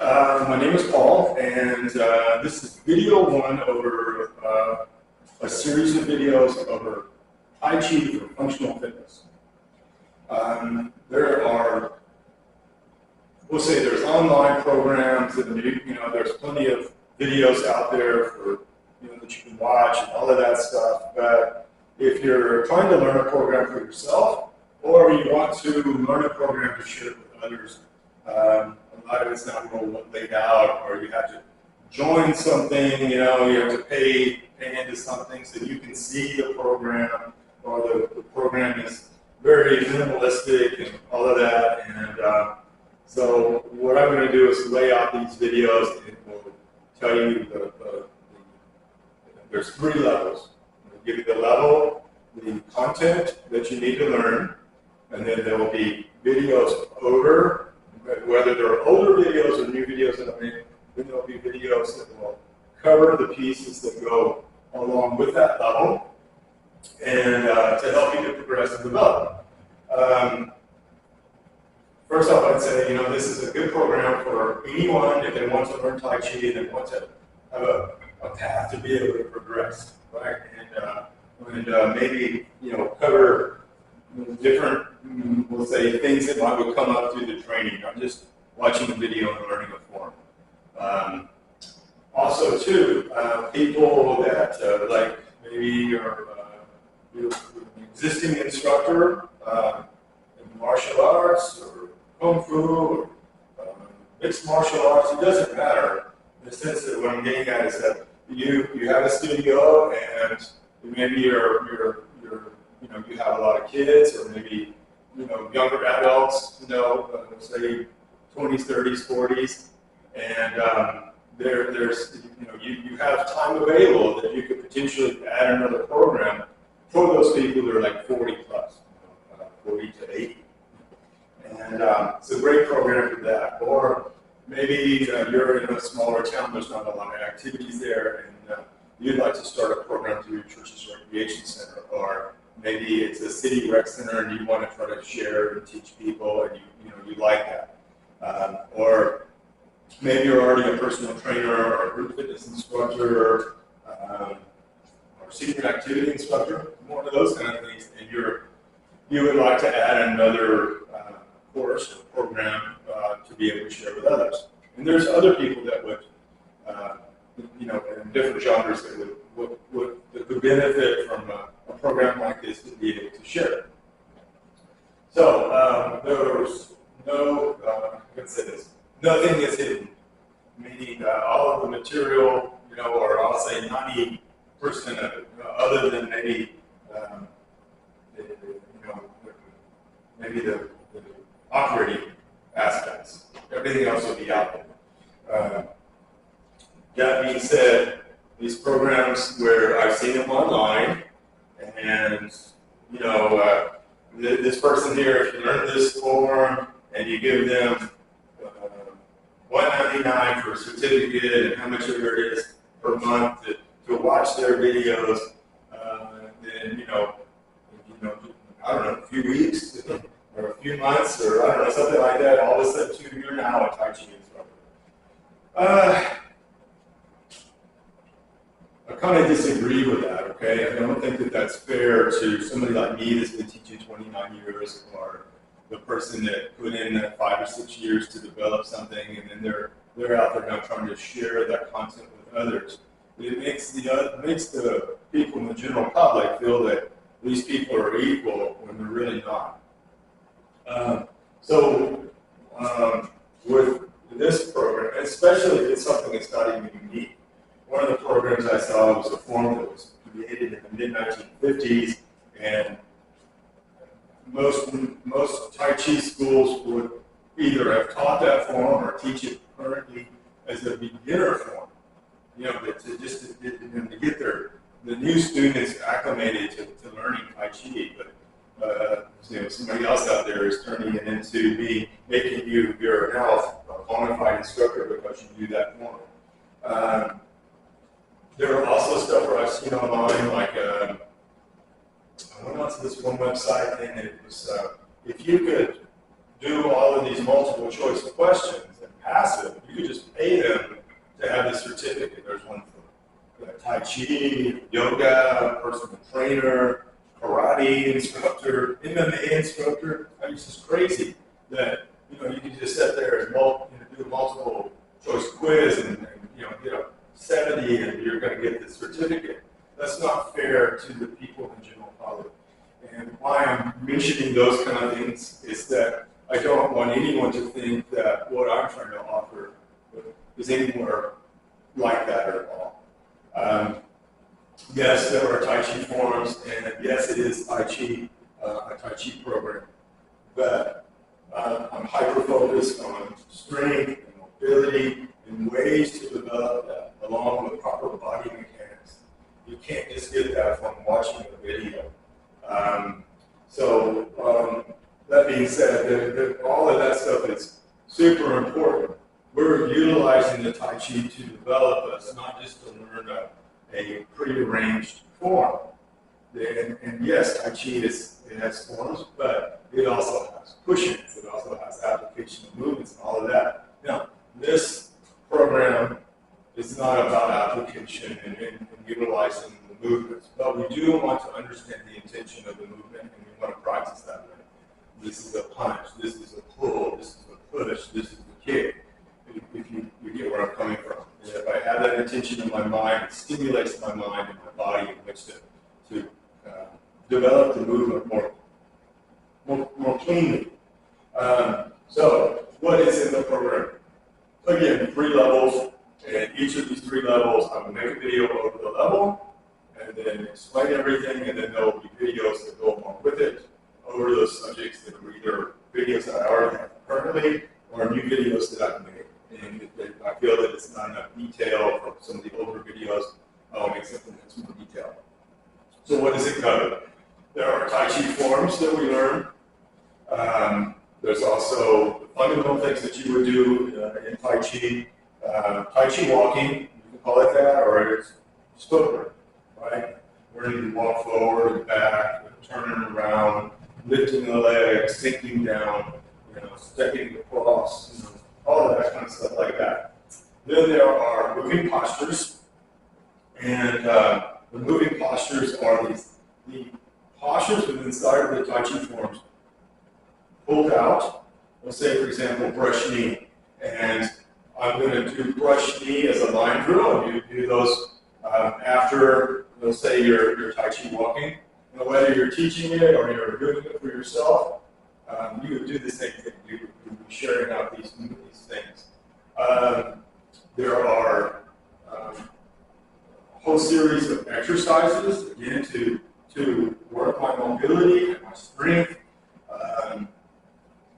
My name is Paul, and this is video one over a series of videos over Tai Chi for functional fitness. There are, we'll say there's online programs, and there's plenty of videos out there for that you can watch and all of that stuff. But if you're trying to learn a program for yourself, or you want to learn a program to share with others, a lot of it's not well laid out, or you have to join something, you have to pay into something so you can see the program, or the program is very minimalistic and all of that. And so what I'm going to do is lay out these videos and we'll tell you there's three levels. I'll give you the level, the content that you need to learn, and then there will be videos over, whether they're older videos or new videos that I make, then there will be videos that will cover the pieces that go along with that level, and to help you to progress and develop. First off, I'd say, this is a good program for anyone if they want to learn Tai Chi and they want to have a path to be able to progress, right? And maybe, cover different, we'll say, things that would come up through the training, not just watching a video and learning a form. Also, too, people that like maybe you're an existing instructor in martial arts or kung fu or mixed martial arts, it doesn't matter. In the sense that what I'm getting at is that you have a studio and maybe you have a lot of kids, or maybe younger adults, say 20s, 30s, 40s, and there's you have time available that you could potentially add another program for those people that are like 40 plus, 40 to 80, and it's a great program for that. Or maybe you're in a smaller town, there's not a lot of activities there, and you'd like to start a program through your church's recreation center, or maybe it's a city rec center and you want to try to share and teach people, and you like that. Or maybe you're already a personal trainer or a group fitness instructor, or senior activity instructor, one of those kind of things, and you would like to add another course or program to be able to share with others. And there's other people that would, in different genres that would benefit from a program like this to be able to share. So there's nothing is hidden, meaning all of the material, or I'll say 90% of it, other than maybe the operating aspects. Everything else will be out there. That being said, these programs where I've seen them online, and this person here, if you learn this form and you give them $199 for a certificate and how much ever it is per month to watch their videos, then I don't know, a few weeks or a few months, or I don't know, something like that, all of a sudden you're now a Tai Chi instructor. I kind of disagree with that, okay? I don't think that that's fair to somebody like me that's been teaching 29 years, or the person that put in that 5 or 6 years to develop something, and then they're out there now trying to share that content with others. It makes the people in the general public feel that these people are equal when they're really not. With this program, especially if it's something that's not even unique, one of the programs I saw was a form that was created in the mid-1950s, and most Tai Chi schools would either have taught that form or teach it currently as a beginner form, to get the new students acclimated to learning Tai Chi. But somebody else out there is turning it into making you're now a bona fide instructor because you do that form. There are also stuff where I've seen online, like I went onto this one website, and it was if you could do all of these multiple choice questions and pass it, you could just pay them to have this certificate. There's one for Tai Chi, yoga, personal trainer, karate instructor, MMA instructor. I mean, it's just crazy that you can just sit there and do a multiple choice quiz and get a 70 and you're going to get this certificate. That's not fair to the people in general public. And why I'm mentioning those kind of things is that I don't want anyone to think that what I'm trying to offer is anywhere like that at all. Yes, there are Tai Chi forums, and yes, it is Tai Chi, a Tai Chi program. But I'm hyper-focused on strength and mobility and ways to develop that along with proper body mechanics. You can't just get that from watching a video. That being said, all of that stuff is super important. We're utilizing the Tai Chi to develop us, not just to learn a prearranged form. And yes, Tai Chi it has forms, but it also has push-ins. It also has application of movements and all of that. Now, this program is not about application and utilizing the movements, but we do want to understand the intention of the movement, and we want to practice that way. This is a punch, this is a pull, this is a push, this is a kick. If you get where I'm coming from. And if I have that intention in my mind, it stimulates my mind and my body in which to develop the movement more cleanly. So, what is in the program? Again, 3 levels, and each of these 3 levels, I will make a video over the level, and then explain everything, and then there will be videos that go along with it over those subjects that are either videos that I already have currently, or new videos that I've made. And if I feel that it's not enough detail from some of the older videos, I'll make something that's more detailed. So what does it cover? There are Tai Chi forms that we learn. There's also the fundamental things that you would do in Tai Chi. Tai Chi walking, you can call it that, or it's footwork, right? Where you walk forward and back, turning around, lifting the legs, sinking down, stepping across, all of that kind of stuff like that. Then there are moving postures, and the moving postures are the postures within inside of the Tai Chi forms. Pulled out, let's say for example, brush knee, and I'm going to do brush knee as a line drill, and you do those after, let's say you're Tai Chi walking. And whether you're teaching it or you're doing it for yourself, you would do the same thing. You would be sharing out these things. There are a whole series of exercises, again, to work my mobility and my strength.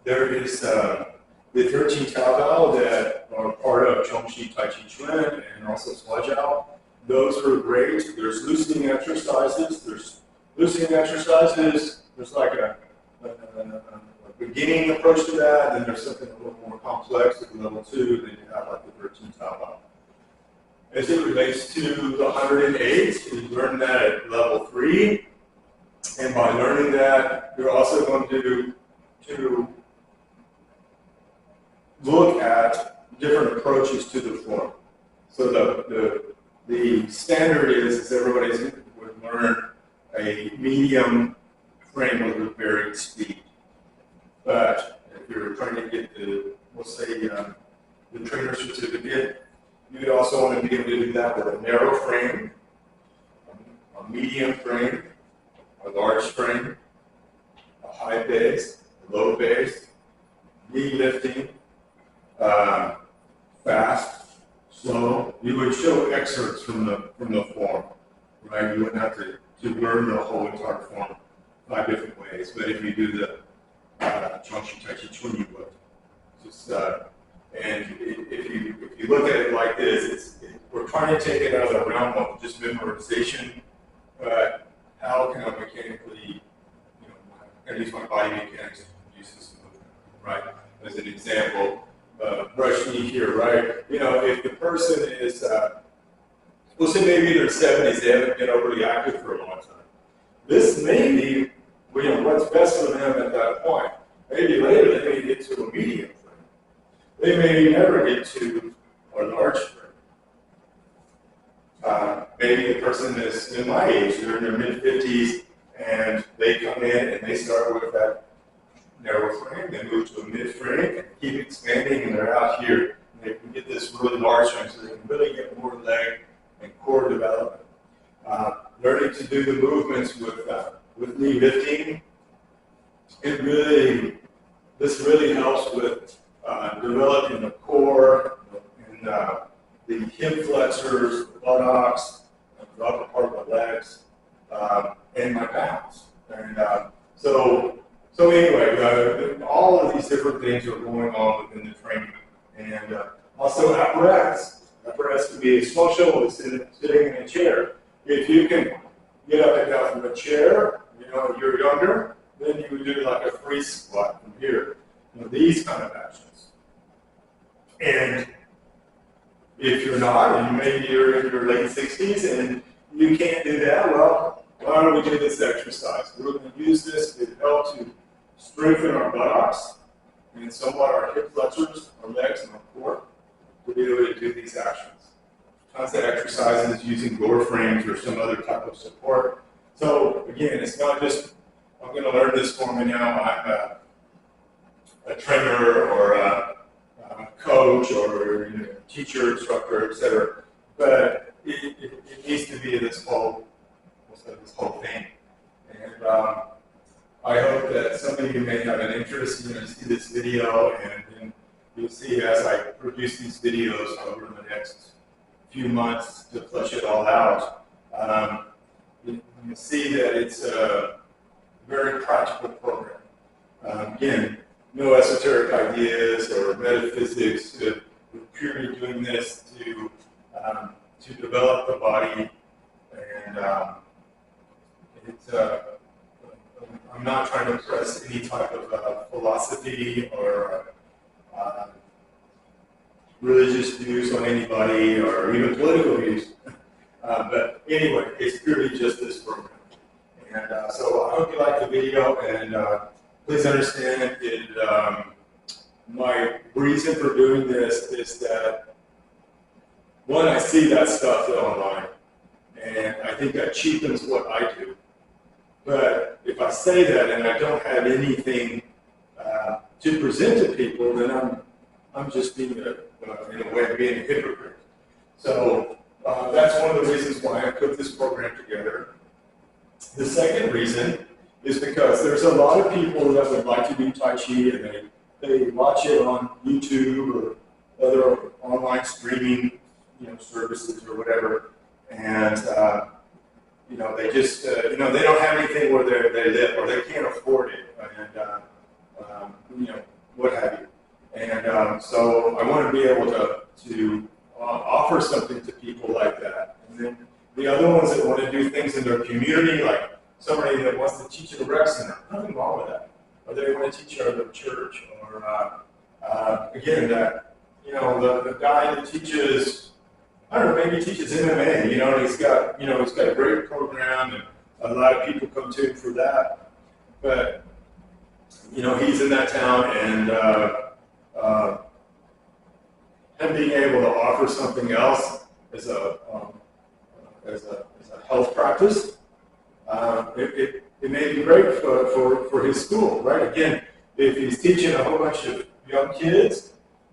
There is the 13 Taobao that are part of Chang Shi Taijiquan and also Jiao. Those are great. There's loosening exercises. There's like a beginning approach to that, then there's something a little more complex at level 2, then you have like the 13 Taobao. As it relates to the 108, you learn that at level 3, and by learning that, you're also going to look at different approaches to the form. So the standard is everybody would learn a medium frame with varying speed. But if you're trying to get let's say, the trainer certificate, you would also want to be able to do that with a narrow frame, a medium frame, a large frame, a high base, a low base, knee lifting, fast, slow. You would show excerpts from the form, right? You wouldn't have to learn the whole entire form 5 different ways. But if you do the Chang Shi Taijiquan, you would. And if you look at it like this, we're trying to take it out of the realm of just memorization, but how can I mechanically, I use my body mechanics to produce this movement, right? As an example, brush knee here, right? If the person is, we'll say maybe they're 70s, they haven't been overly active for a long time. This may be, what's best for them at that point. Maybe later they may get to a medium frame. They may never get to person is in my age, they're in their mid-50s, and they come in and they start with that narrow frame, they move to a mid-frame, and keep expanding, and they're out here. And they can get this really large frame, so they can really get more leg and core development. Learning to do the movements with knee lifting, this really helps with developing the core and the hip flexors, the buttocks, the upper part of the legs, and my balance. And so anyway, all of these different things are going on within the training. And also apparatus. Apparatus can be as functional as sitting in a chair. If you can get up and down from a chair, you're younger, then you would do like a free squat from here. These kind of actions. And if you're not, and maybe you're in your late 60s and you can't do that, well, why don't we do this exercise? We're going to use this to help to strengthen our buttocks and somewhat our hip flexors, our legs, and our core to be able to do these actions. Tons of exercises using door frames or some other type of support. So again, it's not just, I'm going to learn this for me now, I'm a trainer or a coach or teacher, instructor, etc. But it needs to be this whole thing. And I hope that some of you may have an interest in see this video, and then you'll see as I produce these videos over the next few months to flesh it all out. You see that it's a very practical program. Again, no esoteric ideas or metaphysics. We're purely doing this to develop the body, and I'm not trying to press any type of philosophy or religious views on anybody or even political views. But anyway, it's purely just this program. And so I hope you like the video, and please understand it. My reason for doing this is that, one, I see that stuff online, and I think that cheapens what I do. But if I say that and I don't have anything to present to people, then I'm just being in a way, being a hypocrite. So that's one of the reasons why I put this program together. The second reason is because there's a lot of people that would like to do Tai Chi, and they watch it on YouTube or other online streaming services or whatever, and they just they don't have anything where they live, or they can't afford it, and what have you. And so I want to be able to offer something to people like that. And then the other ones that want to do things in their community, like somebody that wants to teach at a rec center, nothing wrong with that. Or they want to teach at a church, or again, that the guy that teaches, I don't know, maybe teaches MMA, and he's got a great program, and a lot of people come to him for that. But he's in that town, and him being able to offer something else as a health practice, it may be great for his school, right? Again, if he's teaching a whole bunch of young kids,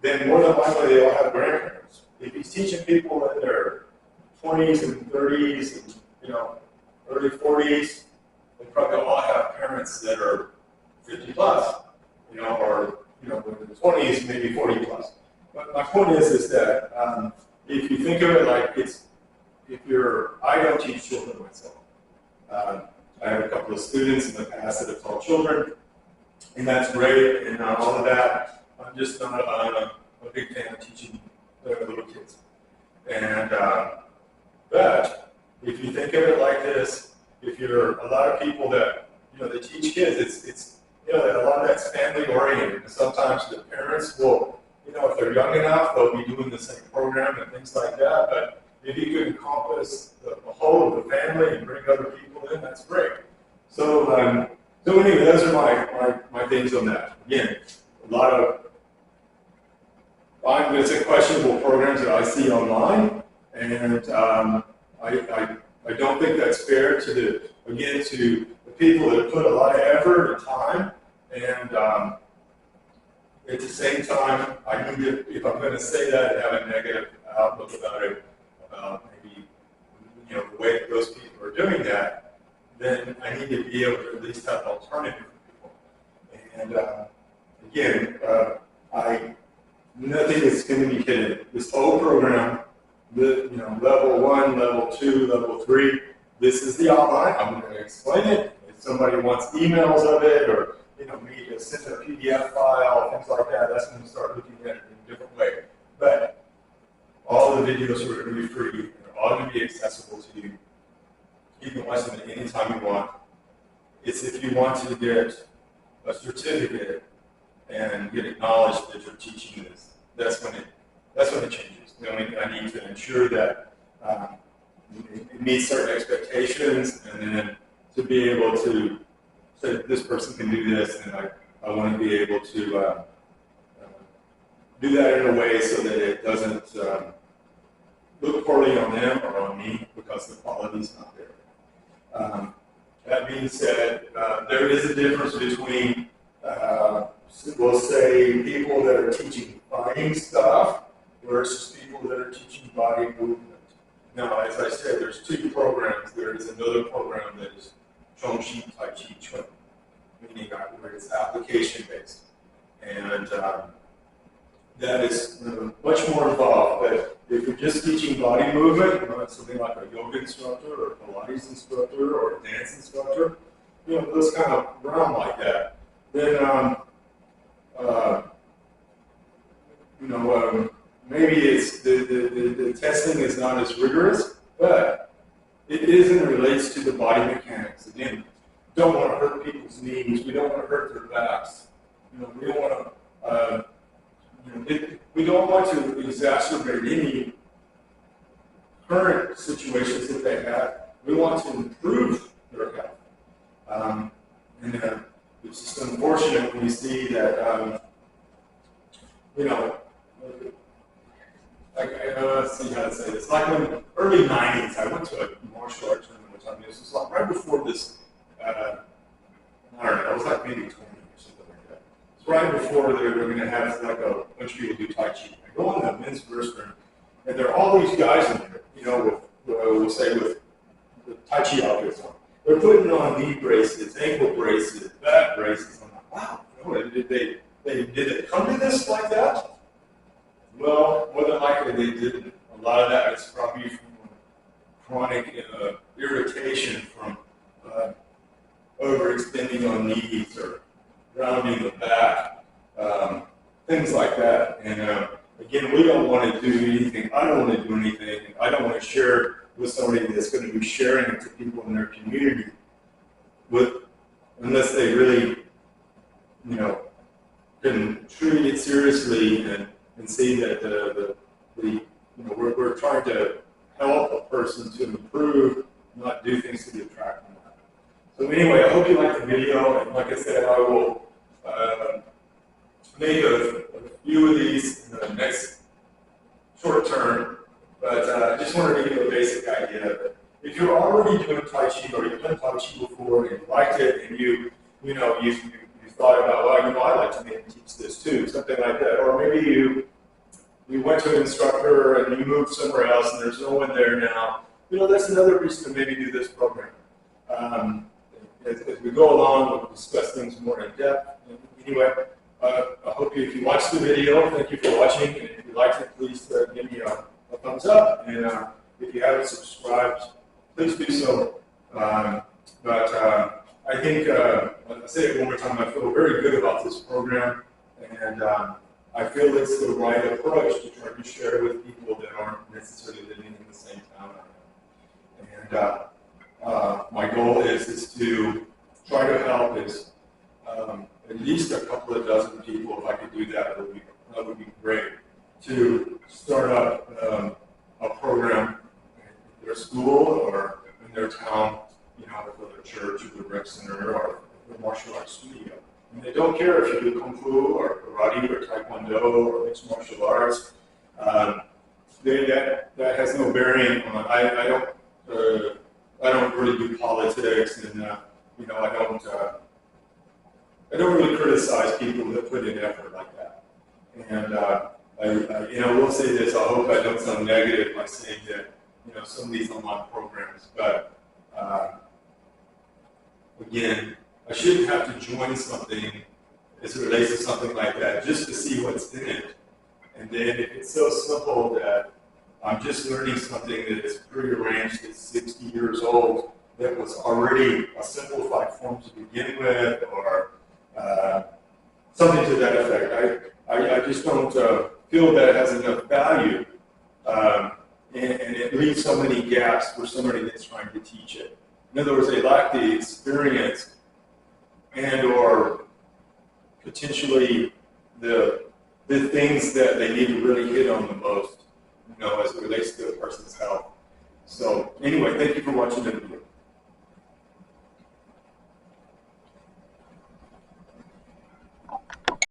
then more than likely they all have grandparents. If he's teaching people in their 20s and 30s and early 40s, they probably all have parents that are 50 plus, or in the 20s, maybe 40 plus. But my point is that if you think of it like I don't teach children myself. I have a couple of students in the past that have taught children, and that's great, and all of that. I'm just not a big fan of teaching little kids. And but if you think of it like this, if you're a lot of people that they teach kids, it's a lot of that's family oriented, and sometimes the parents will, if they're young enough, they'll be doing the same program and things like that. But if you could encompass the whole of the family and bring other people in, that's great. So anyway, those are my things on that. Again, a lot of I'm going to say questionable programs that I see online, and I I don't think that's fair to the people that put a lot of effort and time, and at the same time, I need to, if I'm going to say that and have a negative outlook about it, about maybe the way that those people are doing that, then I need to be able to at least have an alternative for people. And again, nothing is going to be hidden. This whole program, level 1, level 2, level 3. This is the outline. I'm going to explain it. If somebody wants emails of it, or me to send a PDF file, things like that, that's when we start looking at it in a different way. But all the videos are going to be free. They're all going to be accessible to you. You can watch them at any time you want. It's if you want to get a certificate and get acknowledged that you're teaching this. That's when it changes. I need to ensure that it meets certain expectations, and then to be able to say this person can do this, and I want to be able to do that in a way so that it doesn't look poorly on them or on me because the quality's not there. That being said, there is a difference between, we'll say, people that are teaching fighting stuff versus people that are teaching body movement. Now, as I said, there's 2 programs. There is another program that is Chang Shi Taijiquan, meaning where it's application-based. And that is much more involved. But if you're just teaching body movement, something like a yoga instructor or a Pilates instructor or a dance instructor, those kind of realm like that, then maybe it's the testing is not as rigorous, but it is and relates to the body mechanics. Again, we don't want to hurt people's knees. We don't want to hurt their backs. We don't want to. We don't want to exacerbate any current situations that they have. We want to improve their health. It's just unfortunate when you see that, let's see how to say this. Like in the early 90s, I went to a martial arts tournament. This was like right before this, I don't know, it was like maybe 20 or something like that. It's right before they were going to have like a bunch of people do Tai Chi. I go in the men's first room, and there are all these guys in there, with we'll say with Tai Chi outfits on. They're putting on knee braces, ankle braces, back braces. I'm like, wow, did they come to this like that? Well, more than likely they didn't. A lot of that is probably from chronic irritation from overextending on knees or rounding the back, things like that. And again, we don't want to do anything. I don't want to do anything. I don't want to share with somebody that's going to be sharing it to people in their community unless they really, can treat it seriously and see that we're trying to help a person to improve, not do things to detract from that. So anyway, I hope you liked the video, and like I said, I will make a few of these in the next short term, but I just wanted to give you a basic idea. If you're already doing Tai Chi, or you've done Tai Chi before and you liked it, and you thought about, well, I'd like to maybe teach this too, something like that. Or maybe you went to an instructor and you moved somewhere else and there's no one there now. That's another reason to maybe do this program. As we go along, we'll discuss things more in depth. Anyway, I hope if you watched the video, thank you for watching. And if you liked it, please give me a thumbs up. And if you haven't subscribed, please do so. I think, I'll say it one more time, I feel very good about this program, and I feel it's the right approach to try to share with people that aren't necessarily living in the same town I am. And my goal is to try to help at least a couple of dozen people. If I could do that, that would be great, to start up a program in their school or in their town, for their church or the rec center or the martial arts studio. And they don't care if you do Kung Fu or karate or Taekwondo or mixed martial arts. That has no bearing on, I don't don't really do politics, and you know, I don't really criticize people that put in effort like that. And you know, will say this. I hope I don't sound negative by saying that, you know, some of these online programs, but again, I shouldn't have to join something as it relates to something like that just to see what's in it. And then if it's so simple that I'm just learning something that is prearranged, that's 60 years old, that was already a simplified form to begin with, or something to that effect. I just don't feel that it has enough value, and it leaves so many gaps for somebody that's trying to teach it. In other words, they lack the experience and or potentially the things that they need to really hit on the most, you know, as it relates to a person's health. So anyway, thank you for watching the video.